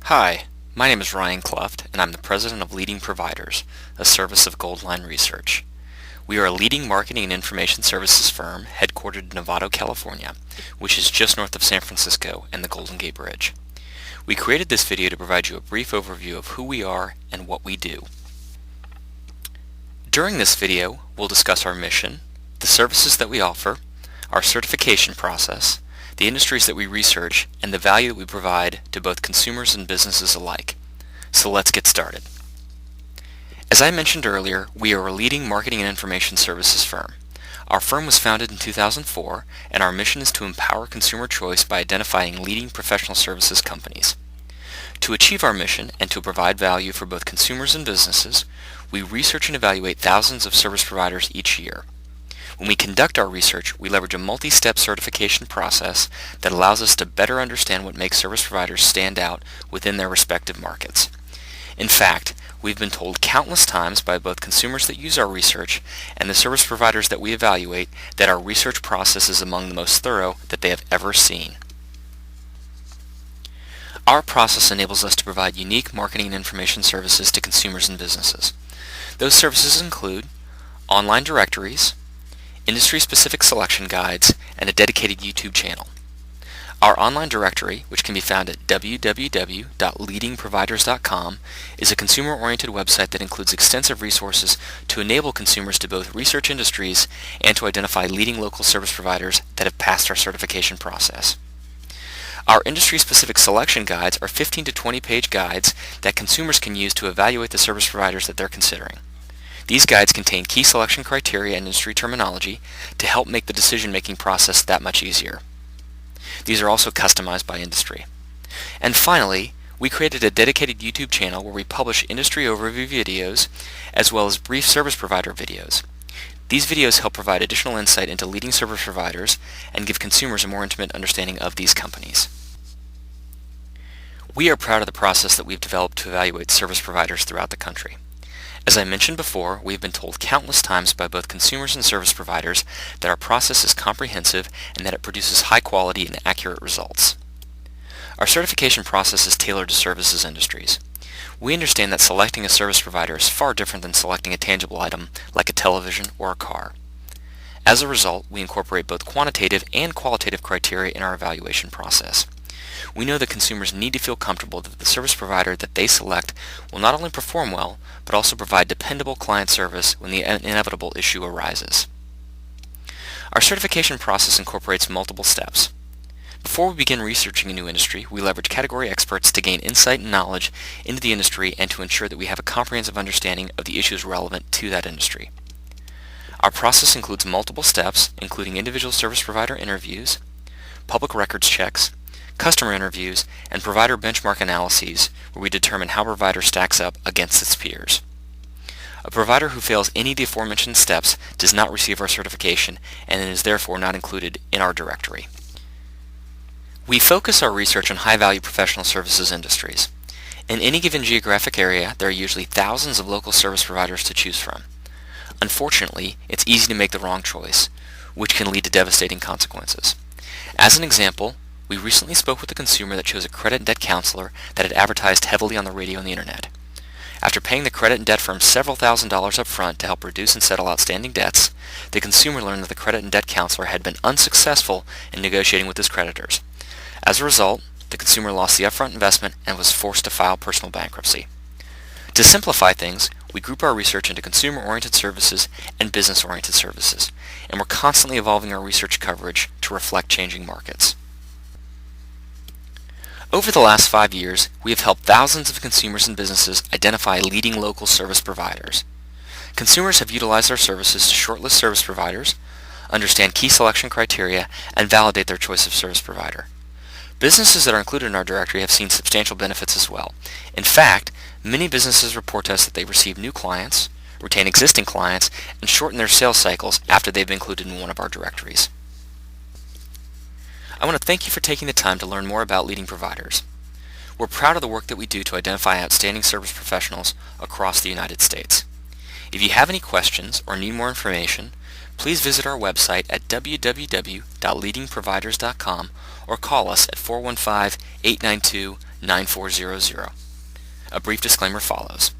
Hi, my name is Ryan Cluft, and I'm the president of Leading Providers, a service of Goldline Research. We are a leading marketing and information services firm headquartered in Novato, California, which is just north of San Francisco and the Golden Gate Bridge. We created this video to provide you a brief overview of who we are and what we do. During this video, we'll discuss our mission, the services that we offer, our certification process, the industries that we research, and the value that we provide to both consumers and businesses alike. So let's get started. As I mentioned earlier, we are a leading marketing and information services firm. Our firm was founded in 2004, and our mission is to empower consumer choice by identifying leading professional services companies. To achieve our mission and to provide value for both consumers and businesses, we research and evaluate thousands of service providers each year. When we conduct our research, we leverage a multi-step certification process that allows us to better understand what makes service providers stand out within their respective markets. In fact, we've been told countless times by both consumers that use our research and the service providers that we evaluate that our research process is among the most thorough that they have ever seen. Our process enables us to provide unique marketing and information services to consumers and businesses. Those services include online directories, industry-specific selection guides, and a dedicated YouTube channel. Our online directory, which can be found at www.leadingproviders.com, is a consumer-oriented website that includes extensive resources to enable consumers to both research industries and to identify leading local service providers that have passed our certification process. Our industry-specific selection guides are 15 to 20-page guides that consumers can use to evaluate the service providers that they're considering. These guides contain key selection criteria and industry terminology to help make the decision-making process that much easier. These are also customized by industry. And finally, we created a dedicated YouTube channel where we publish industry overview videos as well as brief service provider videos. These videos help provide additional insight into leading service providers and give consumers a more intimate understanding of these companies. We are proud of the process that we've developed to evaluate service providers throughout the country. As I mentioned before, we've been told countless times by both consumers and service providers that our process is comprehensive and that it produces high quality and accurate results. Our certification process is tailored to services industries. We understand that selecting a service provider is far different than selecting a tangible item like a television or a car. As a result, we incorporate both quantitative and qualitative criteria in our evaluation process. We know that consumers need to feel comfortable that the service provider that they select will not only perform well, but also provide dependable client service when the inevitable issue arises. Our certification process incorporates multiple steps. Before we begin researching a new industry, we leverage category experts to gain insight and knowledge into the industry and to ensure that we have a comprehensive understanding of the issues relevant to that industry. Our process includes multiple steps, including individual service provider interviews, public records checks, customer interviews, and provider benchmark analyses where we determine how a provider stacks up against its peers. A provider who fails any of the aforementioned steps does not receive our certification and is therefore not included in our directory. We focus our research on high-value professional services industries. In any given geographic area, there are usually thousands of local service providers to choose from. Unfortunately, it's easy to make the wrong choice, which can lead to devastating consequences. As an example, we recently spoke with a consumer that chose a credit and debt counselor that had advertised heavily on the radio and the internet. After paying the credit and debt firm several $1,000s up front to help reduce and settle outstanding debts, the consumer learned that the credit and debt counselor had been unsuccessful in negotiating with his creditors. As a result, the consumer lost the upfront investment and was forced to file personal bankruptcy. To simplify things, we group our research into consumer-oriented services and business-oriented services, and we're constantly evolving our research coverage to reflect changing markets. Over the last 5 years, we have helped thousands of consumers and businesses identify leading local service providers. Consumers have utilized our services to shortlist service providers, understand key selection criteria, and validate their choice of service provider. Businesses that are included in our directory have seen substantial benefits as well. In fact, many businesses report to us that they receive new clients, retain existing clients, and shorten their sales cycles after they've been included in one of our directories. I want to thank you for taking the time to learn more about leading providers. We're proud of the work that we do to identify outstanding service professionals across the United States. If you have any questions or need more information, please visit our website at www.leadingproviders.com or call us at 415-892-9900. 9400. A brief disclaimer follows.